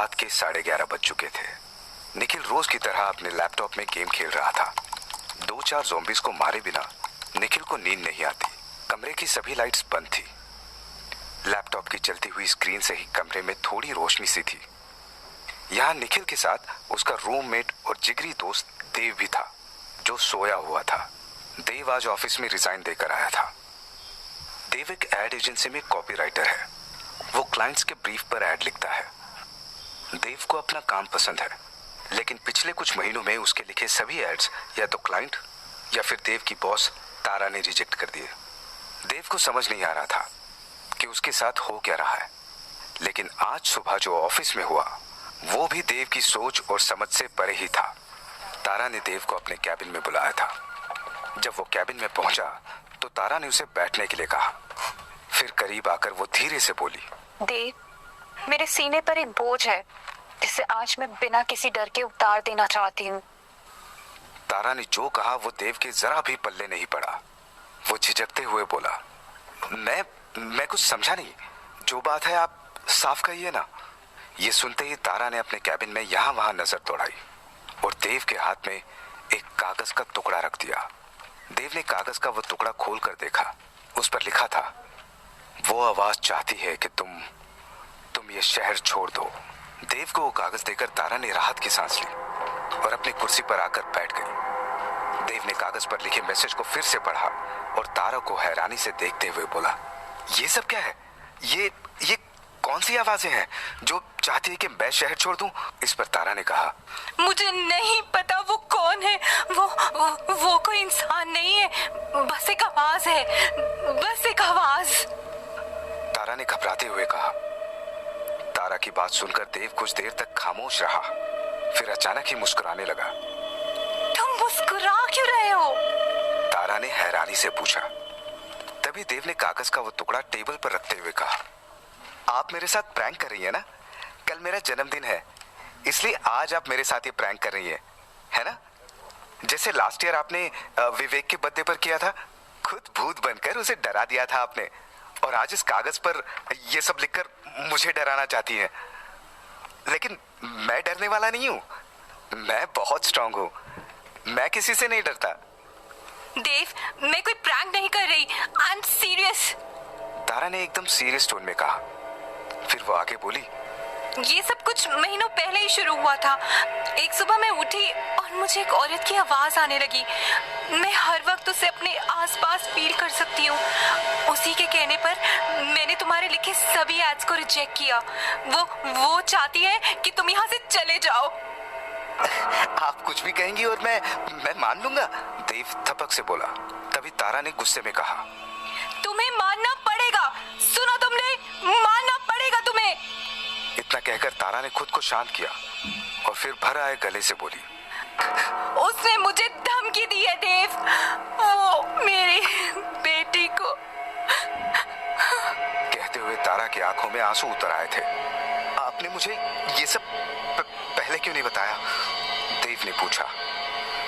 रात के 11:30 बज चुके थे। निखिल रोज की तरह अपने लैपटॉप में गेम खेल रहा था। 2-4 ज़ॉम्बीज को मारे बिना निखिल को नींद नहीं आती। कमरे की सभी लाइट्स बंद थी। लैपटॉप की जलती हुई स्क्रीन से ही कमरे में थोड़ी रोशनी सी थी। यहाँ निखिल के साथ उसका रूममेट और जिगरी दोस्त देव भी था, जो सोया हुआ था। देव आज ऑफिस में रिजाइन देकर आया था। देव एक एड एजेंसी में कॉपीराइटर है। वो क्लाइंट्स के ब्रीफ पर एड लिखता है। देव को अपना काम पसंद है, लेकिन पिछले कुछ महीनों में उसके लिखे सभी एड्स या तो क्लाइंट या फिर देव की बॉस तारा ने रिजेक्ट कर दिए। देव को समझ नहीं आ रहा था कि उसके साथ हो क्या रहा है, लेकिन आज सुबह जो ऑफिस में हुआ वो भी देव की सोच और समझ से परे ही था। तारा ने देव को अपने कैबिन में बुलाया था। जब वो कैबिन में पहुंचा तो तारा ने उसे बैठने के लिए कहा। फिर करीब आकर वो धीरे से बोली, देव, मेरे सीने पर एक बोझ है जिसे आज मैं बिना किसी डर के उतार देना चाहती हूँ। तारा ने जो कहा वो देव के जरा भी पल्ले नहीं पड़ा। वो झिझकते हुए बोला, मैं कुछ समझा नहीं। जो बात है आप साफ कहिए ना। ये सुनते ही तारा ने अपने कैबिन में यहाँ वहां नजर दौड़ाई और देव के हाथ में एक कागज का टुकड़ा रख दिया। देव ने कागज का वो टुकड़ा खोल कर देखा। उस पर लिखा था, वो आवाज चाहती है कि तुम ये शहर छोड़ दो। देव को वो कागज देकर तारा ने राहत की सांस ली और अपनी कुर्सी पर आकर बैठ गई। देव ने कागज पर लिखे मैसेज को फिर से पढ़ा और तारा को हैरानी से देखते हुए बोला, ये सब क्या है? ये कौन सी आवाजें हैं जो चाहती है कि मैं शहर छोड़ दूं? इस पर तारा ने कहा, मुझे नहीं पता वो कौन है। वो कोई इंसान नहीं है, बस एक आवाज है, बस एक आवाज। तारा ने घबराते हुए कहा। तारा की बात सुनकर देव कुछ देर तक खामोश रहा, फिर अचानक ही मुस्कुराने लगा। तुम मुस्कुरा क्यों रहे हो? तारा ने हैरानी से पूछा। तभी देव ने कागज का वो टुकड़ा टेबल पर रखते हुए कहा, आप मेरे साथ प्रैंक कर रही है ना? कल मेरा जन्मदिन है, इसलिए आज आप मेरे साथ ये प्रैंक कर रही है ना? जैसे लास्ट ईयर आपने विवेक के बर्थडे पर किया था। खुद भूत बनकर उसे डरा दिया था आपने, और आज इस कागज पर ये सब लिखकर मुझे डराना चाहती हैं। लेकिन मैं डरने वाला नहीं हूँ। मैं बहुत स्ट्रांग हूँ। मैं किसी से नहीं डरता। देव, मैं कोई प्रैंक नहीं कर रही। I am serious. तारा ने एकदम सीरियस टोन में कहा। फिर वो आगे बोली, ये सब कुछ महीनों पहले ही शुरू हुआ था। एक सुबह मैं उठी और मुझे एक औरत की आवाज आने लगी। मैं हर वक्त उसे अपने आसपास फील कर सकती हूँ। उसी के कहने पर मैंने तुम्हारे लिखे सभी एड्स को रिजेक्ट किया। वो चाहती है कि तुम यहाँ से चले जाओ। आप कुछ भी कहेंगी और मैं मान लूंगा, देव थपक से बोला। तभी तारा ने गुस्से में कहा, तुम्हें मानना पड़ेगा। सुना तुमने? मानना पड़ेगा तुम्हें। इतना कहकर तारा ने खुद को शांत किया और फिर भर आए गले से बोली, उसने मुझे धमकी दी है देव। वो मेरी बेटी को। कहते हुए तारा की आंखों में आंसू उतर आए थे। आपने मुझे ये सब पहले क्यों नहीं बताया? देव ने पूछा।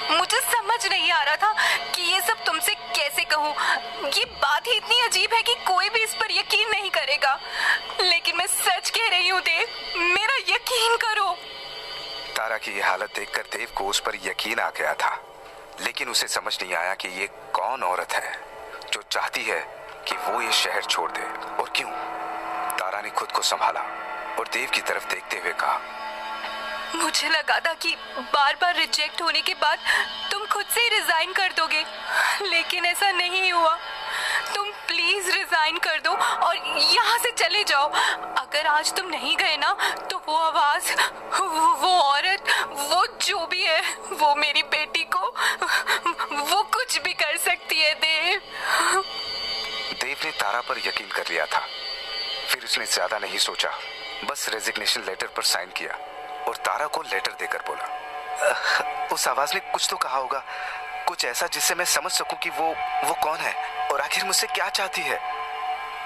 मुझे समझ नहीं आ रहा था कि ये सब तुमसे कैसे कहूँ। ये बात ही इतनी अजीब है कि कोई भी इस पर यकीन नहीं करेगा, लेकिन मैं सच कह रही हूँ देव, मेरा यकीन करो। तारा की ये हालत देखकर देव को उस पर यकीन आ गया था, लेकिन उसे समझ नहीं आया कि ये कौन औरत है जो चाहती है कि वो ये शहर छोड़ दे, और क्यों। तारा ने खुद को संभाला और देव की तरफ देखते हुए कहा, मुझे लगा था कि बार बार रिजेक्ट होने के बाद तुम खुद से ही रिजाइन कर दोगे, लेकिन ऐसा नहीं हुआ। तुम प्लीज रिजाइन कर दो और यहाँ से चले जाओ। अगर आज तुम नहीं गए ना तो वो आवाज, वो औरत, वो जो भी है, वो मेरी बेटी को वो कुछ भी कर सकती है देव। देव ने तारा पर यकीन कर लिया था। फिर उसने ज्यादा नहीं सोचा, बस रेजिग्नेशन लेटर पर साइन किया और तारा को लेटर देकर बोला, उस आवाज ने कुछ तो कहा होगा, कुछ ऐसा जिससे मैं समझ सकूं कि वो कौन है और आखिर मुझसे क्या चाहती है।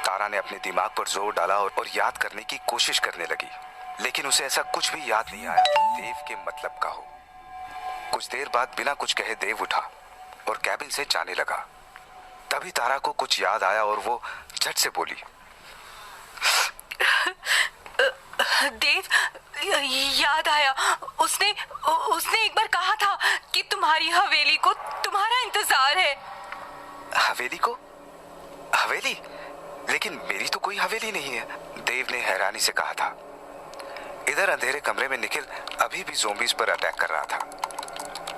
तारा ने अपने दिमाग पर जोर डाला और याद करने की कोशिश करने लगी, लेकिन उसे ऐसा कुछ भी याद नहीं आया जो देव के मतलब का हो। कुछ देर बाद बिना कुछ कहे देव उठा और कैबिन से जाने लगा। तभी तारा को कुछ याद आया और वो झट से बोली, देव, याद आया, उसने उसने एक बार कहा था कि तुम्हारी हवेली को तुम्हारा इंतजार है। हवेली को? हवेली? लेकिन मेरी तो कोई हवेली नहीं है, देव ने हैरानी से कहा था। इधर अंधेरे कमरे में निखिल अभी भी ज़ॉम्बीज़ पर अटैक कर रहा था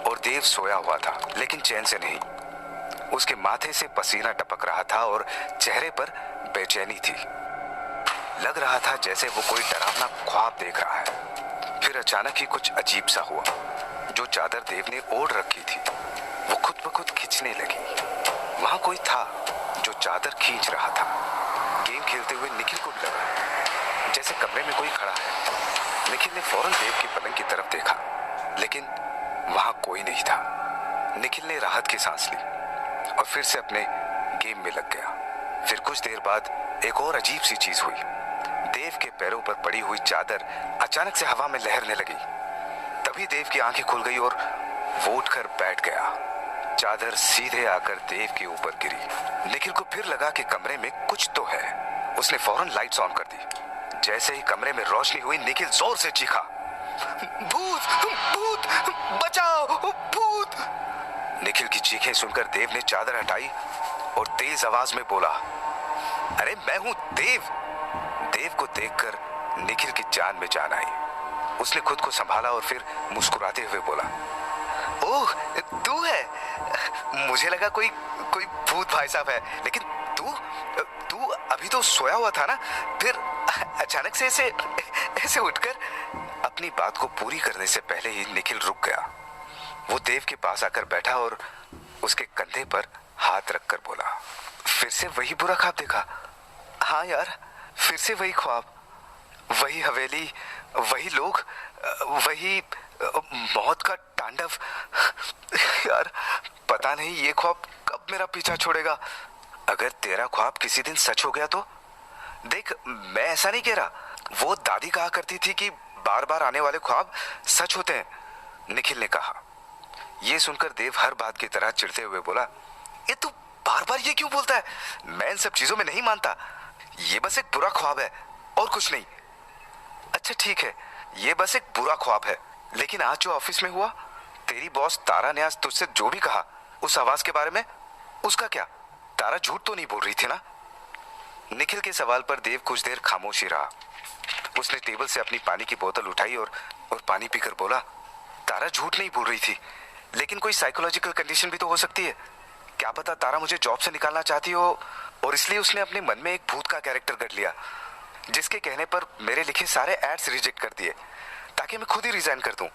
और देव सोया हुआ था, लेकिन चैन से नहीं। उसके माथे से पसीना टपक रहा था और चेहरे पर बेचैनी थी। लग रहा था जैसे वो कोई डरावना ख्वाब देख रहा है। फिर अचानक ही कुछ अजीब सा हुआ। जो चादर देव ने ओढ़ रखी थी वो खुद ब खुद खिंचने लगी। वहां कोई था जो चादर खींच रहा था। गेम खेलते हुए निखिल को भी लगा जैसे कमरे में कोई खड़ा है। निखिल ने फौरन देव की पलंग की तरफ देखा, लेकिन वहां कोई नहीं था। निखिल ने राहत की सांस ली और फिर से अपने गेम में लग गया। फिर कुछ देर बाद एक और अजीब सी चीज हुई। देव के पैरों पर पड़ी हुई चादर अचानक से हवा में लहरने लगी। तभी देव की आंखें खुल गई और वो उठकर बैठ गया। चादर सीधे आकर देव के ऊपर गिरी। निखिल को फिर लगा कि कमरे में कुछ तो है। उसने फौरन लाइट्स ऑन कर दी। जैसे ही कमरे में रोशनी हुई, निखिल जोर से चीखा, भूत भूत बचाओ भूत। निखिल की चीखें सुनकर देव ने चादर हटाई और तेज आवाज में बोला, अरे मैं हूं देव। देव को देखकर निखिल की जान में जान आई। उसने खुद को संभाला और फिर मुस्कुराते हुए बोला, ओह तू है? मुझे लगा कोई भूत भाई साहब है, लेकिन तू अभी तो सोया हुआ था ना, फिर अचानक से ऐसे उठकर। अपनी बात को पूरी करने से पहले ही निखिल रुक गया। वो देव के पास आकर बैठा और उसके कंधे पर हाथ रखकर बोला, फिर से वही बुरा ख्वाब देखा? हाँ यार, फिर से वही ख्वाब, वही हवेली, वही लोग, वही मौत का तांडव। यार पता नहीं ये ख्वाब कब मेरा पीछा छोड़ेगा। अगर तेरा ख्वाब किसी दिन सच हो गया तो? देख, मैं ऐसा नहीं कह रहा। वो दादी कहा करती थी कि बार बार आने वाले ख्वाब सच होते हैं, निखिल ने कहा। ये सुनकर देव हर बात की तरह चिढ़ते हुए बोला, ये तू बार बार ये क्यों बोलता है? मैं इन सब चीजों में नहीं मानता। ये बस एक बुरा ख्वाब है और कुछ नहीं। अच्छा ठीक है, ये बस एक बुरा ख्वाब है, लेकिन आज जो ऑफिस में हुआ, तेरी बॉस तारा ने आज तुझसे जो भी कहा उस आवाज के बारे में, उसका क्या? तारा झूठ तो नहीं बोल रही थी ना? निखिल के सवाल पर देव कुछ देर खामोश ही रहा। उसने टेबल से अपनी पानी की बोतल उठाई और पानी पीकर बोला, तारा झूठ नहीं बोल रही थी, लेकिन कोई साइकोलॉजिकल कंडीशन भी तो हो सकती है। क्या पता तारा मुझे जॉब से निकालना चाहती हो और इसलिए उसने अपने मन में एक भूत का कैरेक्टर गढ़ लिया, जिसके कहने पर मेरे लिखे सारे एड्स रिजेक्ट कर दिए ताकि मैं खुद ही रिजाइन कर दूं,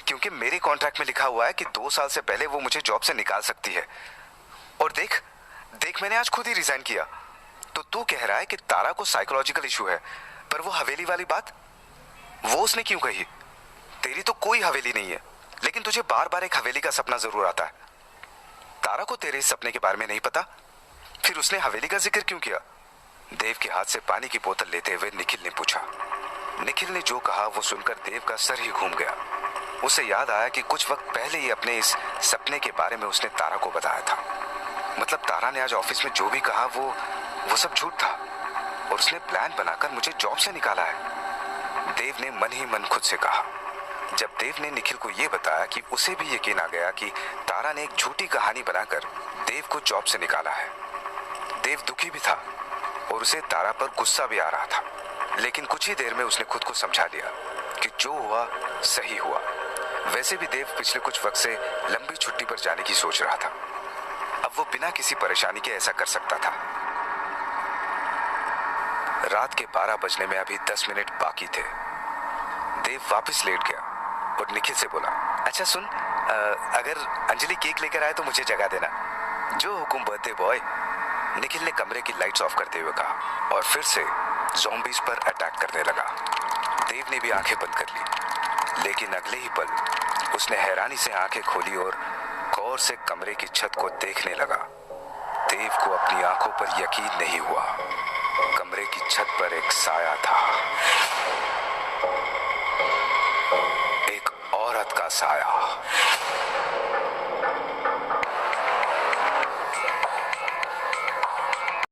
क्योंकि मेरे कॉन्ट्रैक्ट में लिखा हुआ है कि 2 साल से पहले वो मुझे जॉब से निकाल सकती है। और देख मैंने आज खुद ही रिजाइन किया। तो तू कह रहा है कि तारा को साइकोलॉजिकल इशू है, पर वो हवेली वाली बात, वो उसने क्यों कही? तेरी तो कोई हवेली नहीं है, लेकिन तुझे बार बार एक हवेली का सपना जरूर आता है। तारा को तेरे इस सपने के बारे में नहीं पता, फिर उसने हवेली का जिक्र क्यों किया? देव के हाथ से पानी की बोतल लेते हुए निखिल ने पूछा। निखिल ने जो कहा वो सुनकर देव का सर ही घूम गया। उसे याद आया कि कुछ वक्त पहले ही अपने इस सपने के बारे में उसने तारा को बताया था। मतलब तारा ने आज ऑफिस में जो भी कहा वो सब झूठ था और उसने प्लान बनाकर मुझे जॉब से निकाला है। देव ने मन ही मन खुद से कहा। जब देव ने निखिल को यह बताया कि उसे भी यकीन आ गया कि तारा ने एक झूठी कहानी बनाकर देव को जॉब से निकाला है। देव दुखी भी था और उसे तारा पर गुस्सा भी आ रहा था, लेकिन कुछ ही देर में उसने खुद को समझा लिया कि जो हुआ सही हुआ। वैसे भी देव पिछले कुछ वक्त से लंबी छुट्टी पर जाने की सोच रहा था। अब वो बिना किसी परेशानी के ऐसा कर सकता था। रात के 12 बजने में अभी 10 मिनट बाकी थे। देव वापस लेट गया और निखिल से बोला, अच्छा सुन, अगर अंजलि केक लेकर आए तो मुझे जगा देना। जो हुकुम बर्थडे बॉय। निखिल ने कमरे की लाइट्स ऑफ करते हुए कहा और फिर से ज़ॉम्बीज़ पर अटैक करने लगा। देव ने भी आंखें बंद कर ली, लेकिन अगले ही पल उसने हैरानी से आंखें खोली और गौर से कमरे की छत को देखने लगा। देव को अपनी आंखों पर यकीन नहीं हुआ। कमरे की छत पर एक साया था, एक औरत का साया।